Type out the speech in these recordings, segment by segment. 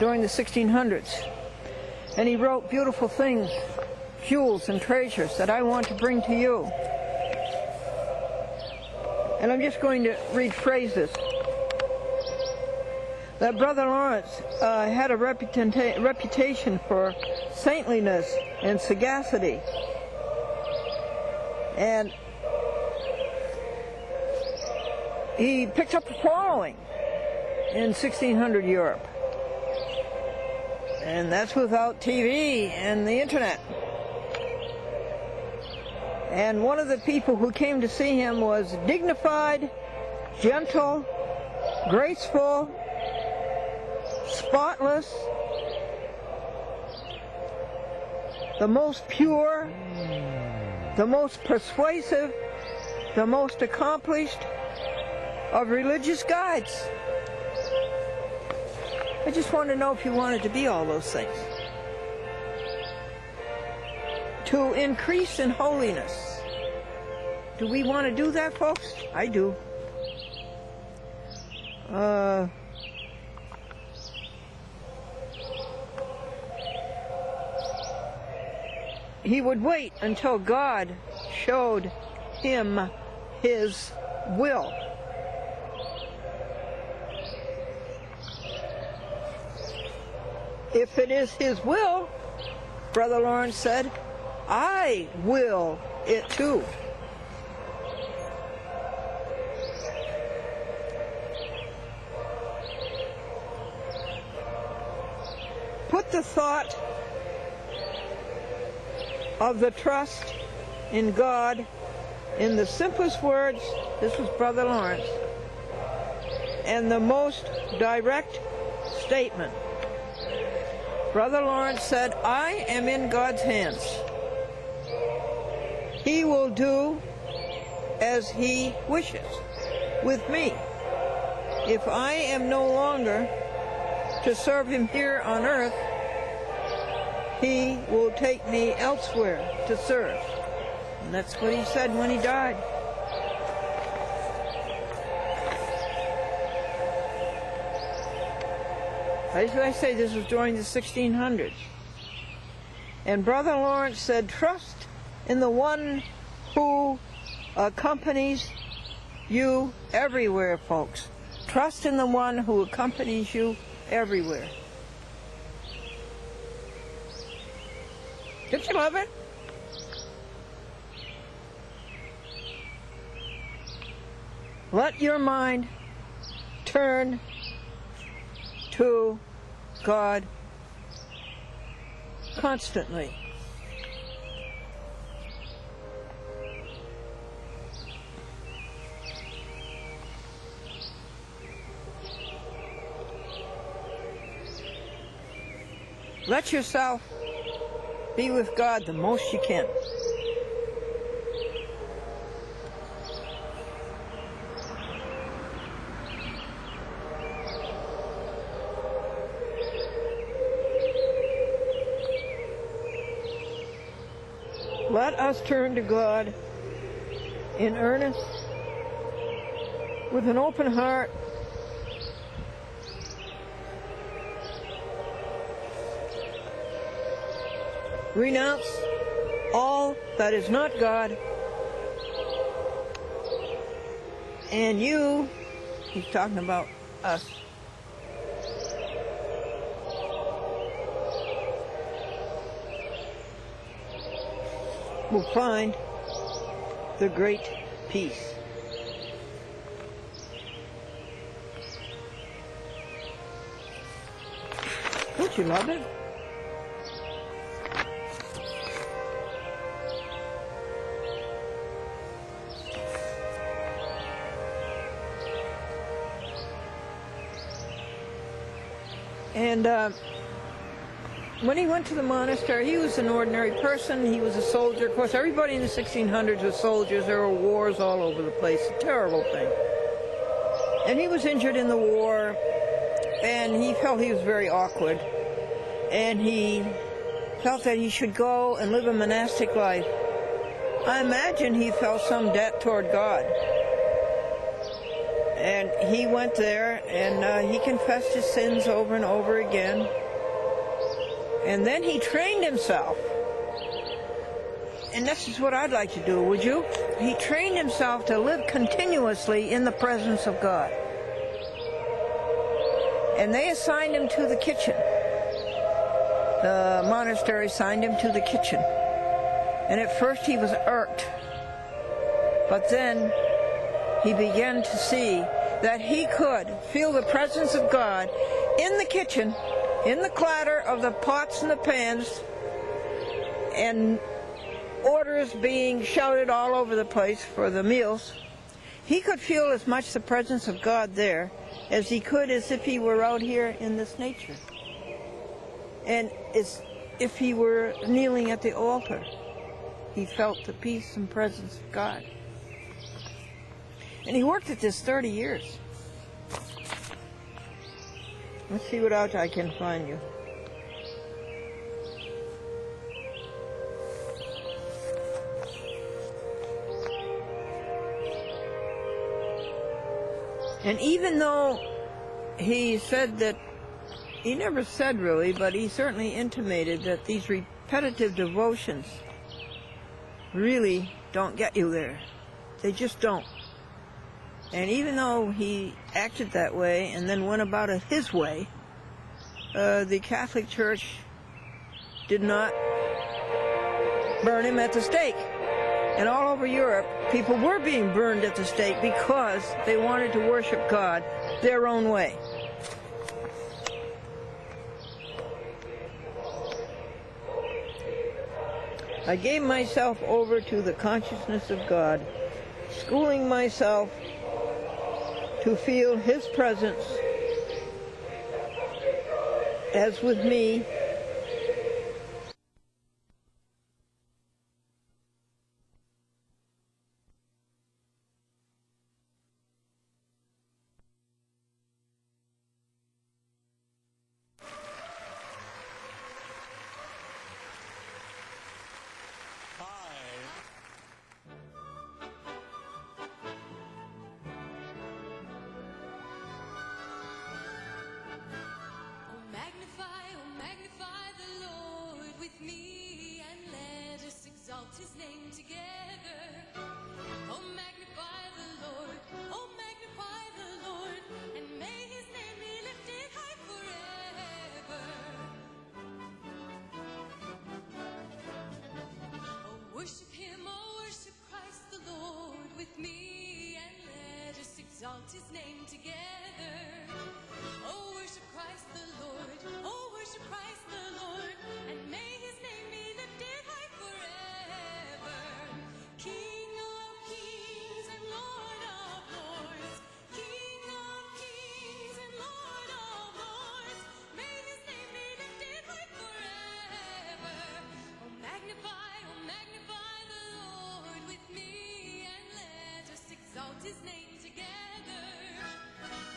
during the 1600s. And he wrote beautiful things, jewels and treasures that I want to bring to you. And I'm just going to rephrase this. That Brother Lawrence had a reputation for saintliness and sagacity. And he picked up a following in 1600 Europe. And that's without TV and the internet. And one of the people who came to see him was dignified, gentle, graceful, spotless, the most pure, the most persuasive, the most accomplished of religious guides. I just want to know if you wanted to be all those things. To increase in holiness. Do we want to do that, folks? I do. He would wait until God showed him his will. If it is his will, Brother Lawrence said, I will it too. Put the thought of the trust in God in the simplest words, this was Brother Lawrence, and the most direct statement. Brother Lawrence said, I am in God's hands. He will do as he wishes with me. If I am no longer to serve him here on earth, he will take me elsewhere to serve. And that's what he said when he died. As I say, this was during the 1600s. And Brother Lawrence said, trust in the one who accompanies you everywhere, folks. Trust in the one who accompanies you everywhere. Don't you love it? Let your mind turn to God constantly. Let yourself be with God the most you can. Let us turn to God in earnest, with an open heart, renounce all that is not God, and you, he's talking about us, will find the great peace. Don't you love it? And when he went to the monastery, he was an ordinary person. He was a soldier. Of course, everybody in the 1600s was soldiers. There were wars all over the place. A terrible thing. And he was injured in the war, and he felt he was very awkward. And he felt that he should go and live a monastic life. I imagine he felt some debt toward God. And he went there, and he confessed his sins over and over again. And then he trained himself. And this is what I'd like to do, would you? He trained himself to live continuously in the presence of God. And they assigned him to the kitchen. The monastery assigned him to the kitchen. And at first he was irked. But then he began to see that he could feel the presence of God in the kitchen, in the clatter of the pots and the pans, and orders being shouted all over the place for the meals. He could feel as much the presence of God there as he could as if he were out here in this nature. And as if he were kneeling at the altar, he felt the peace and presence of God. And he worked at this 30 years. Let's see what else I can find you. And even though he said that, he never said really, but he certainly intimated that these repetitive devotions really don't get you there. They just don't. And even though he acted that way and then went about it his way, the Catholic Church did not burn him at the stake. And all over Europe, people were being burned at the stake because they wanted to worship God their own way. I gave myself over to the consciousness of God, schooling myself to feel His presence as with me. His name together. Oh, magnify the Lord. Oh, magnify the Lord. And may His name be lifted high forever. Oh, worship Him. Oh, worship Christ the Lord with me. And let us exalt His name together. Oh, worship Christ the Lord. Oh, worship Christ the Lord. And may His name be lifted high forever. King of kings and Lord of lords, King of kings and Lord of lords, may His name be lifted high forever. Oh, magnify the Lord with me, and let us exalt His name together.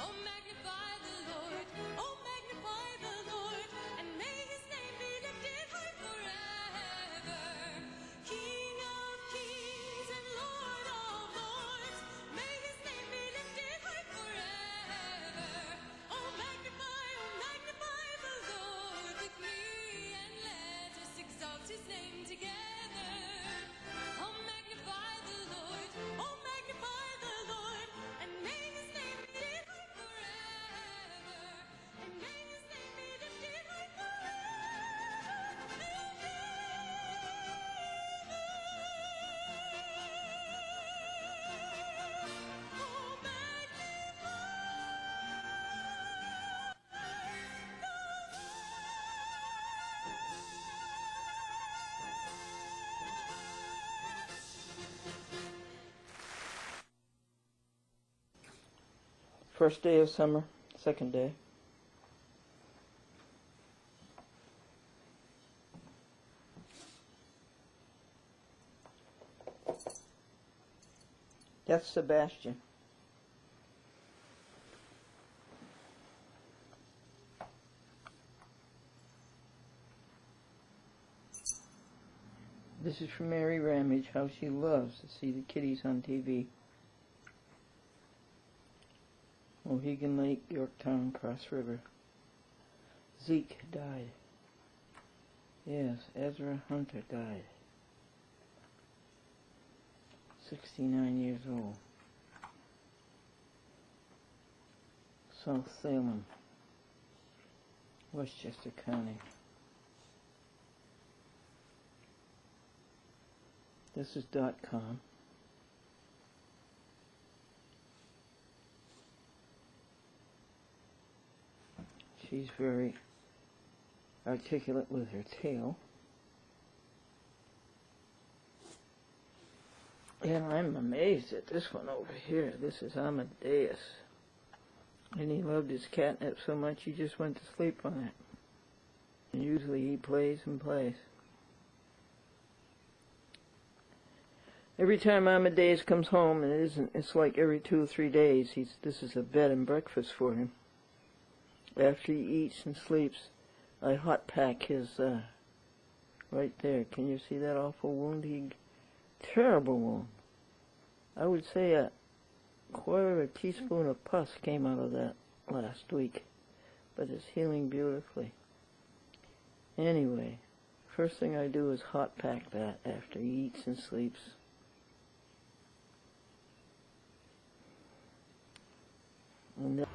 Oh, magnify the Lord, oh, magnify the Lord, and may His name be lifted high forever. King of kings and Lord of lords, may His name be lifted high forever. Oh, magnify the Lord with me, and let us exalt His name together. Oh, magnify the Lord, oh, magnify the Lord, and may His name be lifted high forever. And may His name be lifted high forever. First day of summer, second day. That's Sebastian. This is from Mary Ramage, how she loves to see the kitties on TV. Mohegan Lake, Yorktown, Cross River. Zeke died. Yes, Ezra Hunter died. 69 years old. South Salem, Westchester County. This is .com. She's very articulate with her tail. And I'm amazed at this one over here. This is Amadeus. And he loved his catnip so much he just went to sleep on it. And usually he plays and plays. Every time Amadeus comes home, and it's like every 2 or 3 days, this is a bed and breakfast for him. After he eats and sleeps, I hot pack his, right there. Can you see that awful wound? Terrible wound. I would say a quarter of a teaspoon of pus came out of that last week, but it's healing beautifully. Anyway, first thing I do is hot pack that after he eats and sleeps. And then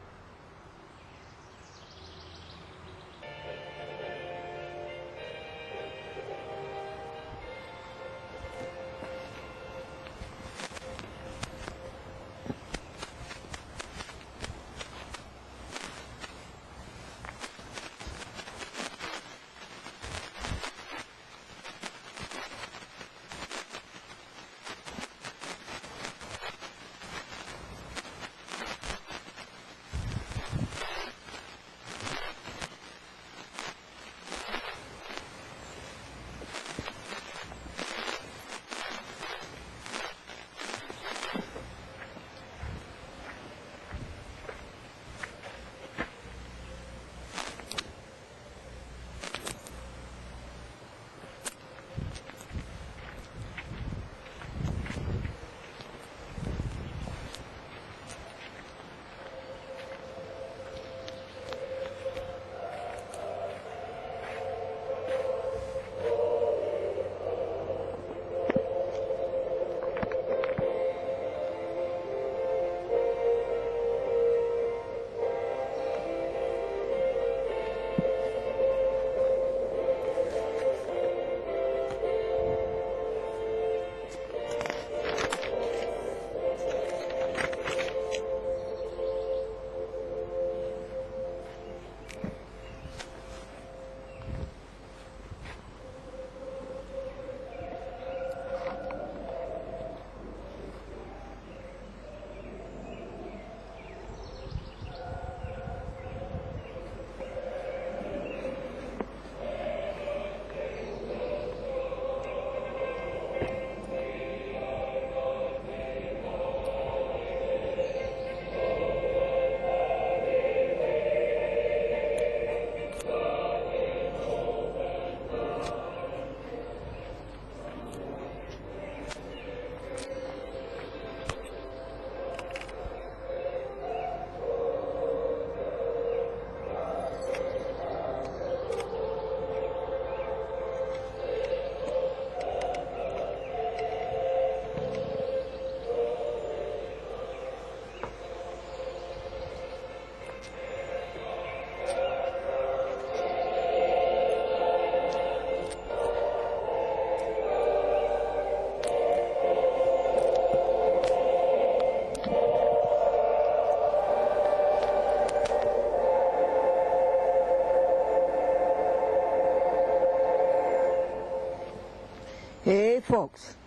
hey folks,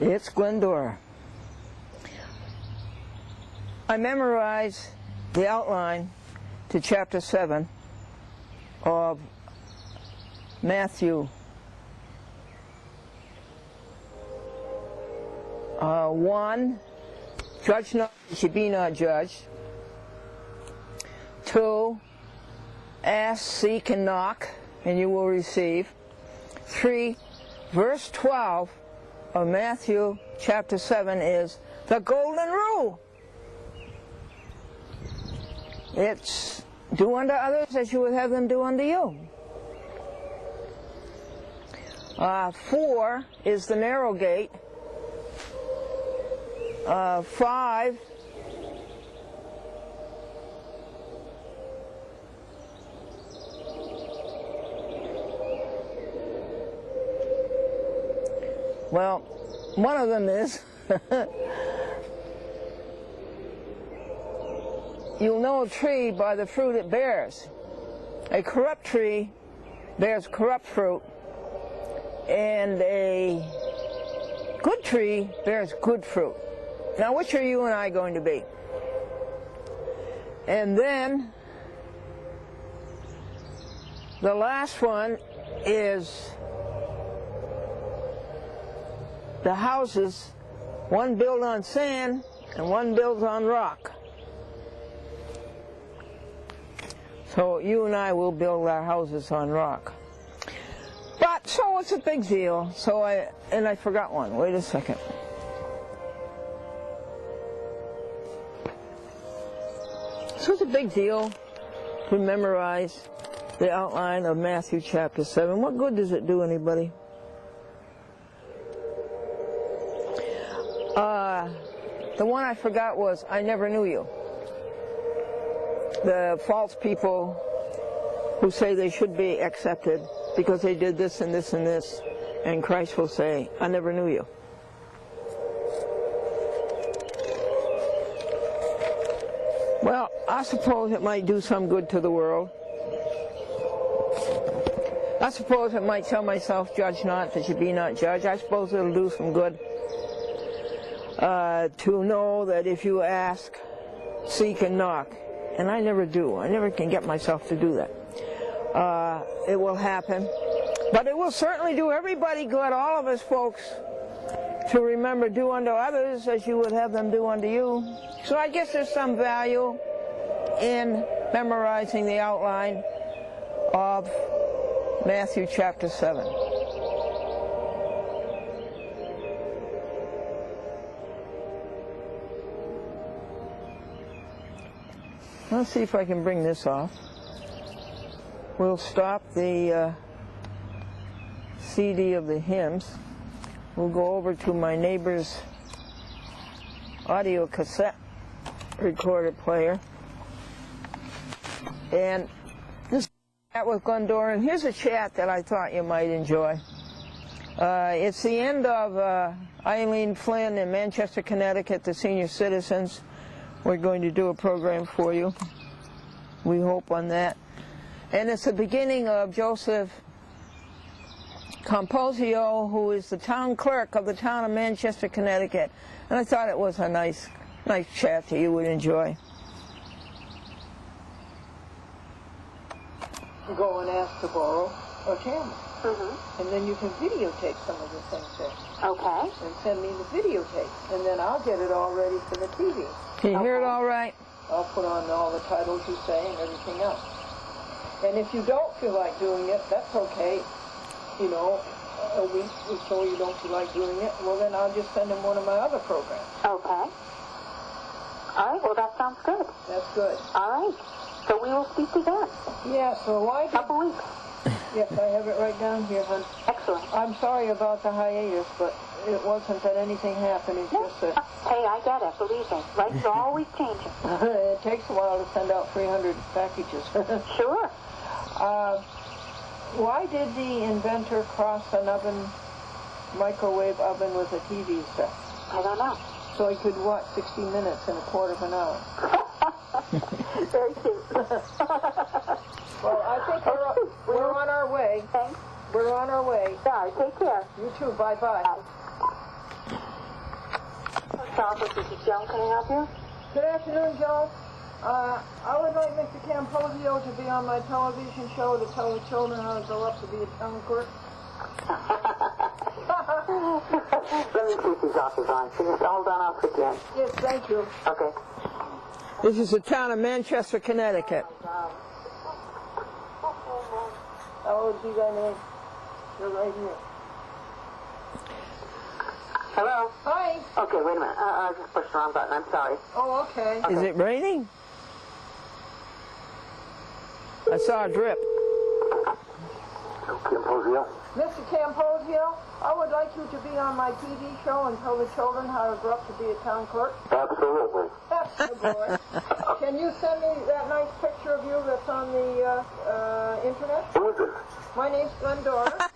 it's Glendora. I memorized the outline to chapter 7 of Matthew 1, judge not, you should be not judged. 2, ask, seek, and knock, and you will receive. 3, verse 12 of Matthew chapter 7 is the golden rule. It's do unto others as you would have them do unto you. 4 is the narrow gate. 5 well, one of them is you'll know a tree by the fruit it bears. A corrupt tree bears corrupt fruit, and a good tree bears good fruit. Now, which are you and I going to be? And then the last one is the houses, one built on sand and one built on rock. So you and I will build our houses on rock. But, so it's a big deal. So I forgot one. Wait a second. So it's a big deal to memorize the outline of Matthew chapter 7. What good does it do anybody? The one I forgot was, I never knew you. The false people who say they should be accepted because they did this and this and this, and Christ will say, I never knew you. Well, I suppose it might do some good to the world. I suppose it might tell myself, judge not, that you be not judged. I suppose it'll do some good to know that if you ask, seek, and knock, and I never do. I never can get myself to do that. It will happen. But it will certainly do everybody good, all of us folks, to remember, do unto others as you would have them do unto you. So I guess there's some value in memorizing the outline of Matthew chapter 7. Let's see if I can bring this off. We'll stop the CD of the hymns. We'll go over to my neighbor's audio cassette recorder player. And this chat with Glendora, and here's a chat that I thought you might enjoy. It's the end of Eileen Flynn in Manchester, Connecticut, the senior citizens. We're going to do a program for you. We hope on that. And it's the beginning of Joseph Composio, who is the town clerk of the town of Manchester, Connecticut. And I thought it was a nice chat that you would enjoy. Go and ask to borrow a camera. And then you can videotape some of the things there. Okay. And send me the videotape. And then I'll get it all ready for the TV. Can you hear it all right? I'll put on all the titles you say and everything else. And if you don't feel like doing it, that's okay. You know, a week or so you don't feel like doing it, well then I'll just send them one of my other programs. Okay. All right, well that sounds good. That's good. All right. So we will speak again. Yeah, so why... Couple weeks. Yes, I have it right down here, hon. Excellent. I'm sorry about the hiatus, but it wasn't that anything happened. It's just that... Hey, I get it. Believe me. Life's always changing. It takes a while to send out 300 packages. Sure. Why did the inventor cross an oven, microwave oven with a TV set? I don't know. So he could watch 60 minutes in a quarter of an hour. Very cute. Well, I think we're on our way. Thanks. We're on our way. All right, take care. You too. Bye-bye. Bye. Charles, this is Joan. Can I help you? Good afternoon, Joe. I would like Mr. Camposio to be on my television show to tell the children how to grow up to be a town clerk. Let me see if his office on. Can you hold on? I'll put you in. Yes, thank you. Okay. This is the town of Manchester, Connecticut. How old is you guys name? You're right here. Hello? Hi. Okay, wait a minute. I just pushed the wrong button. I'm sorry. Oh, okay. Is it raining? I saw a drip. Camposio? Mr. Camposio, I would like you to be on my TV show and tell the children how to grow up to be a town clerk. Absolutely. That's good boy. Can you send me that nice picture of you that's on the internet? Who is it? My name's Glendora.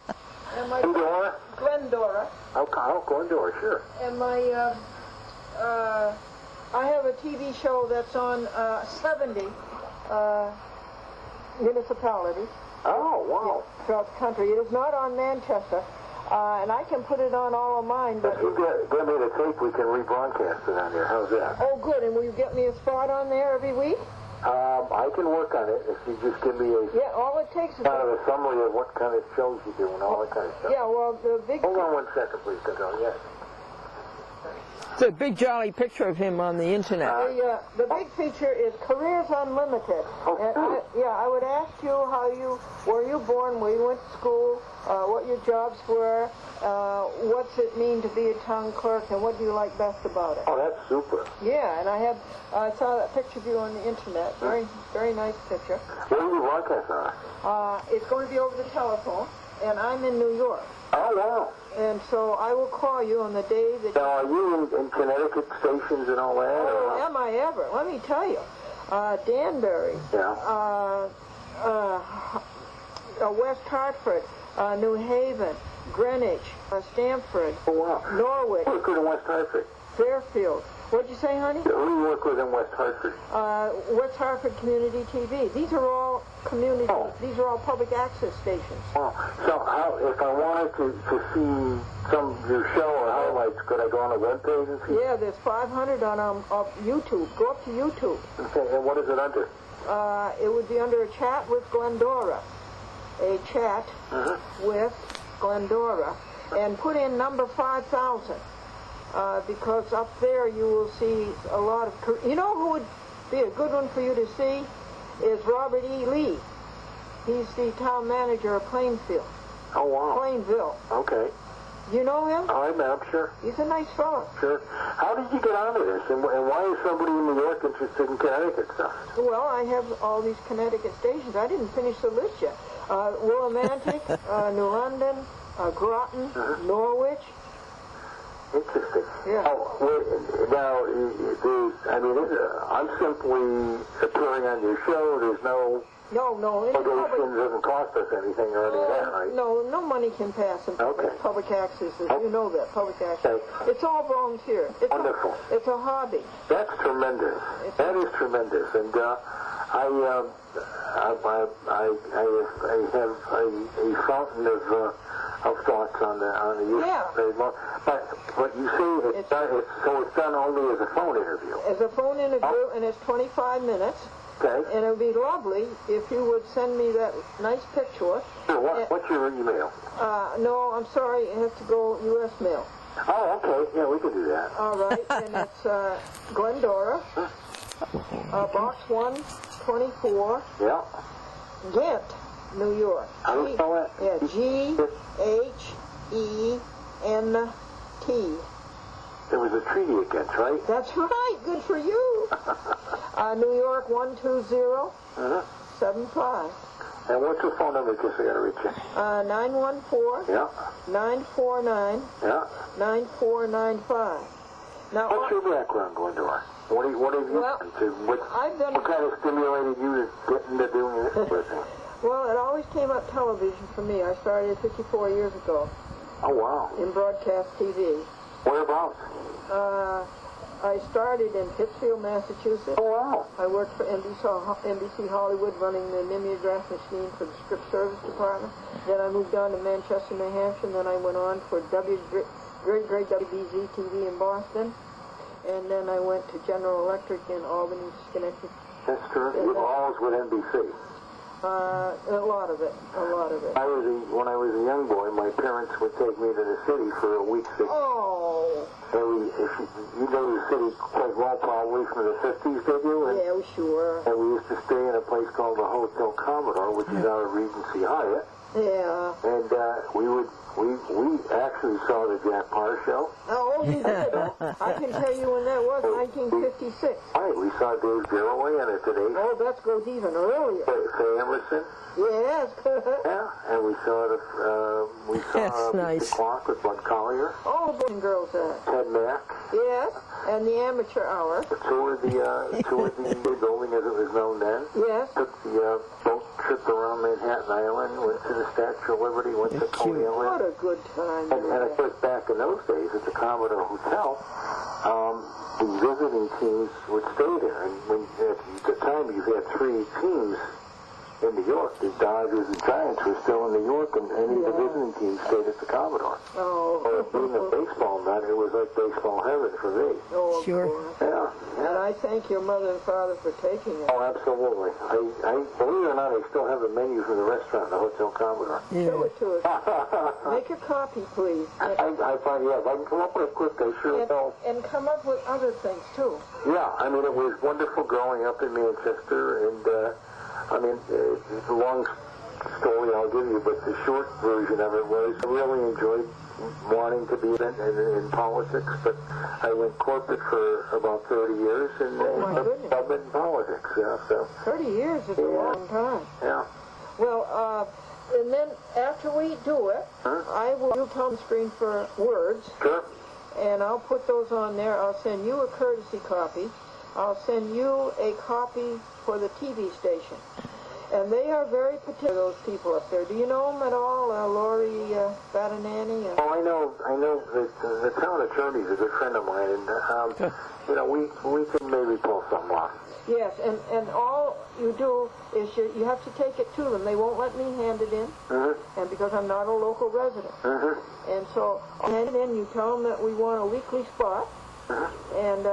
And my Glendora? Glendora. Okay, oh, Glendora, sure. And my I have a TV show that's on 70 municipalities. Oh, wow. Throughout the country. It is not on Manchester, and I can put it on all of mine. But If you get me the tape, we can rebroadcast it on there. How's that? oh, good. And will you get me a spot on there every week? I can work on it if you just give me a Yeah, all it takes is... kind of a summary of what kind of shows you do and all that kind of stuff. Yeah, well, the big... Hold on 1 second, please, Gonzalo. Yes. It's a big jolly picture of him on the internet. The big feature is Careers Unlimited. Oh, And I would ask you were you born, where you went to school, what your jobs were, what's it mean to be a town clerk, and what do you like best about it? Oh, that's super. Yeah, and I saw that picture of you on the internet. Very, very nice picture. Where are you broadcasting on? It's going to be over the telephone, and I'm in New York. Oh, wow. And so I will call you on the day that... Now, are you in Connecticut stations and all that? Oh, am I ever? Let me tell you. Danbury. Yeah. West Hartford. New Haven. Greenwich. Stamford. Oh, wow. Norwich. Who work with in West Hartford? Fairfield. What'd you say, honey? Who do you work with in West Hartford? West Hartford Community TV. These are all community. Oh. These are all public access stations. Wow. So if I wanted to see some of your show or highlights, could I go on a webpage and see? Yeah, there's 500 on YouTube. Go up to YouTube. Okay, and what is it under? It would be under a chat with Glendora. A chat with Glendora. And put in number 5,000. Because up there you will see a lot of... You know who would be a good one for you to see? Is Robert E. Lee. He's the town manager of Plainfield. Oh, wow. Plainville. Okay. You know him? All right, ma'am, sure. He's a nice fellow. Sure. How did you get onto this? And why is somebody in New York interested in Connecticut stuff? Well, I have all these Connecticut stations. I didn't finish the list yet. Willimantic, New London, Groton, Norwich. Interesting. Yeah. Now, I'm simply appearing on your show. There's no No, it obligation, doesn't cost us anything or any of that, right? No money can pass in public access. You know that, public access. Okay. It's all volunteer. It's Wonderful. It's a hobby. That's tremendous. That is tremendous. And I have a fountain of thoughts on the use of trademark. But you see, it's done only as a phone interview. As a phone interview, and it's 25 minutes. Okay. And it would be lovely if you would send me that nice picture. Sure. What's your email? No, I'm sorry. It has to go U.S. mail. Oh, okay. Yeah, we can do that. All right. And it's Glendora, Box 124, Yeah. Ghent, New York. How do you spell that? Yeah, G-H-E-N-T. There was a treaty against, right? That's right. Good for you. New York 12075. And what's your phone number, just so I gotta reach you? 914 Yeah. 949 Yeah. 9495. Now, What's your background, Glendora? What have you done to? What kind of stimulated you to get into doing this sort of thing? Well, it always came up television for me. I started 54 years ago Oh, wow. in broadcast TV. Whereabouts? I started in Pittsfield, Massachusetts. Oh, wow. I worked for NBC Hollywood running the mimeograph machine for the script service department. Then I moved on to Manchester, New Hampshire, and then I went on for great WBZ TV in Boston. And then I went to General Electric in Albany, Schenectady. That's terrific. You're always with NBC. A lot of it. When I was a young boy, my parents would take me to the city for a week. Oh. You know the city quite well, probably from the 50s, did you? And, Yeah, sure. and we used to stay in a place called the Hotel Commodore, which is out of Regency Hyatt. Yeah. And we actually saw the Jack Parr show. Oh, you did. I can tell you when that was, 1956. Right, we saw Dave Garroway in it today. Oh, that goes even earlier. Faye Emerson. Yes. Yeah, and we saw That's nice. The Clock with Bud Collier. All the boys and girls in it. Ted Mack. Yes, and the amateur hour. Two of the building as it was known then. Yes. Took the boat trip around Manhattan Island, went to the Statue of Liberty, went to Coney What Island. a good time. And of course, back in those days at the Commodore Hotel, the visiting teams would stay there. And when at the time you had three teams in New York, the Dodgers and Giants were still in New York, and any of the visiting teams stayed at the Commodore. Oh. Or being a baseball nut, it was like baseball heaven for me. Oh, Sure. Yeah. And I thank your mother and father for taking it. Oh, absolutely. I believe it or not, I still have the menu from the restaurant in the Hotel Commodore. Show it to us. Make a copy, please. I find, yes, I can come up with a quick, I sure will. And come up with other things, too. Yeah, I mean, it was wonderful growing up in Manchester, and, I mean, it's a long story I'll give you, but the short version of it was I really enjoyed wanting to be in politics, but I went corporate for about 30 years, and I've been in politics, yeah, so. 30 years is a long time. Yeah. Well, and then after we do it, I will do Tom Screen for words, Sure. and I'll put those on there. I'll send you a courtesy copy. I'll send you a copy for the TV station. And they are very particular, those people up there. Do you know them at all, Lori Badanani? Oh, I know the town attorney's a good friend of mine, and, you know, we can maybe pull something off. Yes, and all you do is you have to take it to them. They won't let me hand it in, and because I'm not a local resident. And so I'll hand it in, you tell them that we want a weekly spot, and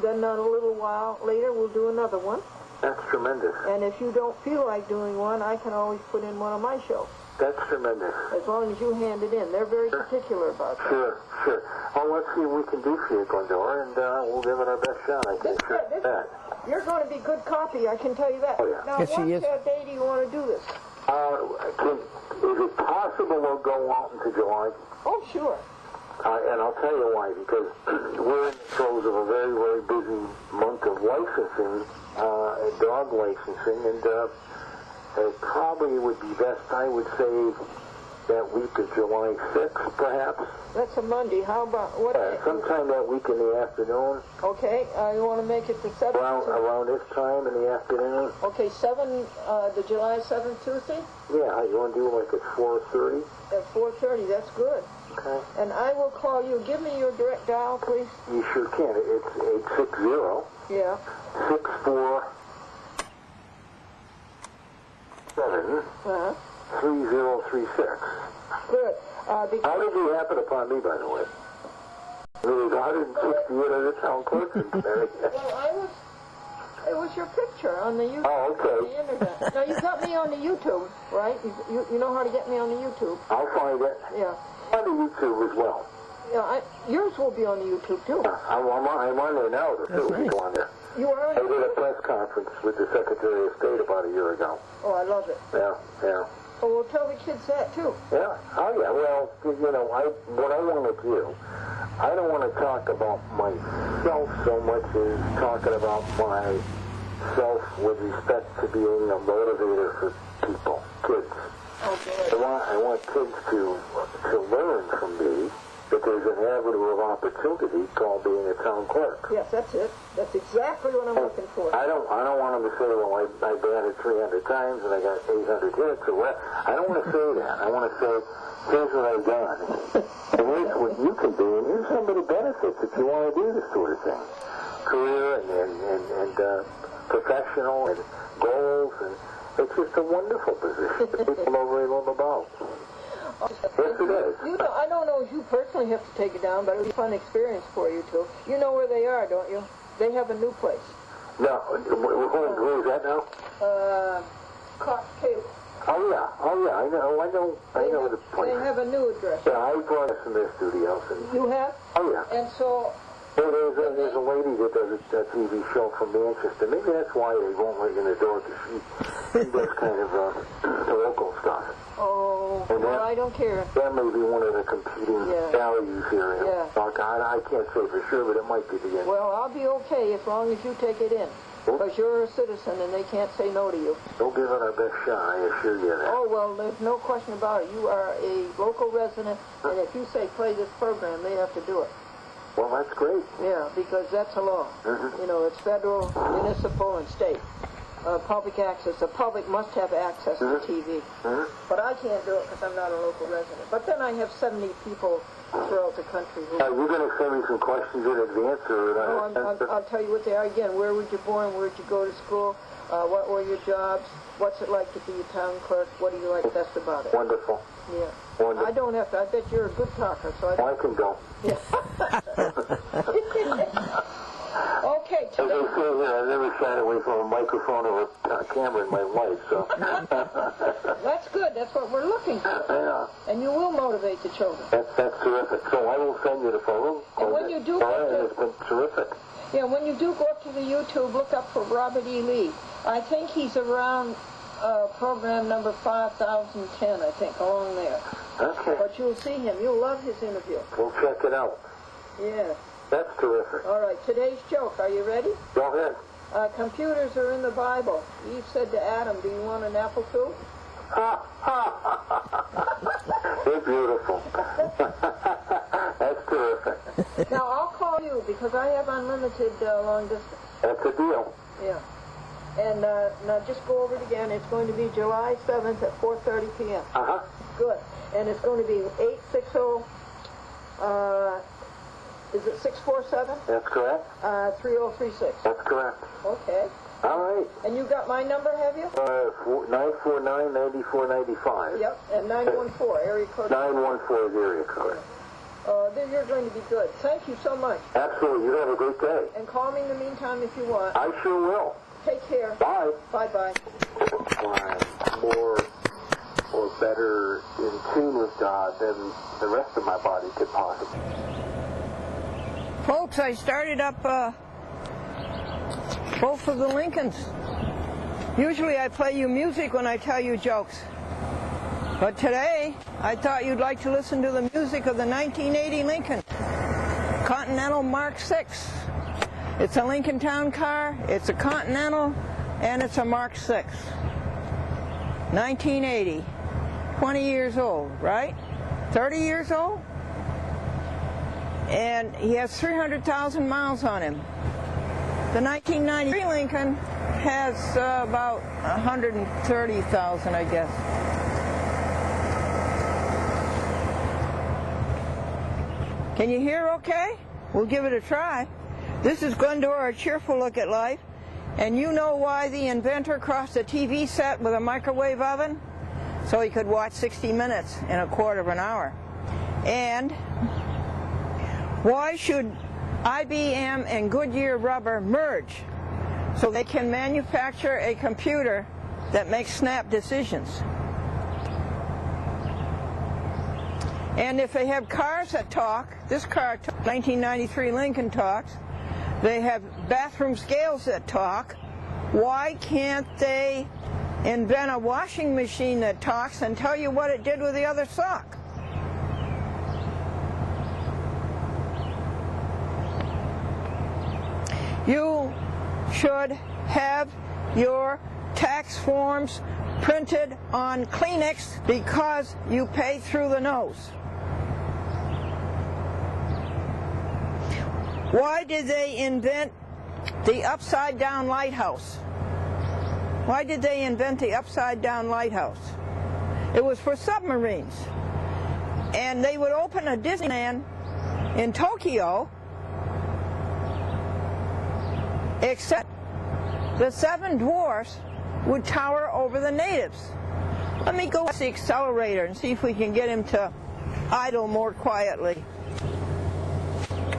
then a little while later we'll do another one. That's tremendous. And if you don't feel like doing one, I can always put in one of my shows. That's tremendous. As long as you hand it in. They're very particular about that. Sure. Well, let's see what we can do for you, Glendora, and we'll give it our best shot, I think. You're going to be good copy, I can tell you that. Oh, yeah. Now, Yes, she is. what day do you want to do this? Is it possible we'll go out into July? Oh, sure. And I'll tell you why, because we're in the throes of a very, very busy month of licensing, dog licensing, and it probably would be best, I would say, that week of July 6th, perhaps. That's a Monday. How about what? Sometime that week in the afternoon. Okay, you want to make it the 7th? Around this time in the afternoon. Okay, the July 7th Tuesday? Yeah, you want to do like at 4:30? At 4:30, that's good. Okay. And I will call you. Give me your direct dial, please. You sure can. It's 860. Yeah. 647 3036. Good. How did you happen upon me, by the way? There's 168 other town clerks in Connecticut. Well, it was your picture on the YouTube. Oh, okay. The internet. Now, you got me on the YouTube, right? You know how to get me on the YouTube. I'll find it. Yeah. On the YouTube as well. Yeah, yours will be on the YouTube, too. I'm on there now, too. nice. Go on there. You are on I did a press conference with the Secretary of State about a year ago. Oh, I love it. Yeah. Oh, well, tell the kids that, too. Yeah. Oh, yeah. Well, you know, what I want to do, I don't want to talk about myself so much as talking about myself with respect to being a motivator for people, kids. Okay. I want kids to learn from me that there's an avenue of opportunity called being a town clerk. Yes, that's it. That's exactly what I'm looking for. I don't want them to say, well, I batted 300 times and I got 800 hits or what. I don't want to say that. I want to say, here's what I've done. And here's what you can do. And here's some of the benefits if you want to do this sort of thing. Career and professional and goals. And it's just a wonderful position that people know very little about. Yes, it is. I don't know if you personally have to take it down, but it would be a fun experience for you, too. You know where they are, don't you? They have a new place. No. Where is that now? Cox Cable. Oh, yeah. I know the place. They have a new address. Yeah, I brought us in their studios. You have? Oh, yeah. And so... There's a lady that does a TV show from Manchester. Maybe that's why they won't let you in the door, because she does kind of the local stuff. Oh, And well, I don't care. that may be one of the competing values here. Yeah. I can't say for sure, but it might be the end. Well, I'll be okay as long as you take it in. Because you're a citizen and they can't say no to you. We'll give it our best shot, I assure you that. Oh, well, there's no question about it. You are a local resident, and if you say play this program, they have to do it. Well, that's great. Yeah, because that's a law. You know, it's federal, municipal, and state. Public access. The public must have access to TV. But I can't do it because I'm not a local resident. But then I have 70 people throughout the country who... You're going to send me some questions in advance? I'll tell you what they are again. Where were you born? Where did you go to school? What were your jobs? What's it like to be a town clerk? What do you like best about it? Wonderful. Yeah. Wonderful. I don't have to. I bet you're a good talker, so I can go. Yeah. Okay, As I say here, I've never shied away from a microphone or a camera in my life, so... That's good. That's what we're looking for. Yeah. And you will motivate the children. That's terrific. So I will send you the photo. And when you do it's been terrific. Yeah, when you do go up to the YouTube, look up for Robert E. Lee. I think he's around program number 5010, I think, along there. Okay. But you'll see him. You'll love his interview. We'll check it out. Yeah. That's terrific. All right, today's joke. Are you ready? Go ahead. Computers are in the Bible. Eve said to Adam, do you want an apple too? They're beautiful. That's terrific. Now, I'll call you because I have unlimited long distance. That's a deal. Yeah. And now just go over it again. It's going to be July 7th at 4:30 p.m. Good. And it's going to be 860, is it 647? That's correct. 3036. That's correct. Okay. All right. And you got my number, have you? 949-9495. Yep. And 914, area code. 914 is area code. Then you're going to be good. Thank you so much. Absolutely. You have a great day. And call me in the meantime if you want. I sure will. Take care. Bye. Bye-bye. More or better in tune with God than the rest of my body could possibly. Folks, I started up both of the Lincolns. Usually I play you music when I tell you jokes. But today, I thought you'd like to listen to the music of the 1980 Lincoln Continental Mark VI. It's a Lincoln Town car, it's a Continental, and it's a Mark VI. 1980. 20 years old, right? 30 years old? And he has 300,000 miles on him. The 1993 Lincoln has about 130,000, I guess. Can you hear okay? We'll give it a try. This is Glendora, a cheerful look at life. And you know why the inventor crossed a TV set with a microwave oven? So he could watch 60 Minutes in a quarter of an hour. And why should IBM and Goodyear Rubber merge so they can manufacture a computer that makes snap decisions? And if they have cars that talk, this car, 1993 Lincoln talks, they have bathroom scales that talk, why can't they invent a washing machine that talks and tell you what it did with the other sock? You should have your tax forms printed on Kleenex because you pay through the nose. Why did they invent the upside-down lighthouse? Why did they invent the upside-down lighthouse? It was for submarines. And they would open a Disneyland in Tokyo, except the seven dwarfs would tower over the natives. Let me go to the accelerator and see if we can get him to idle more quietly.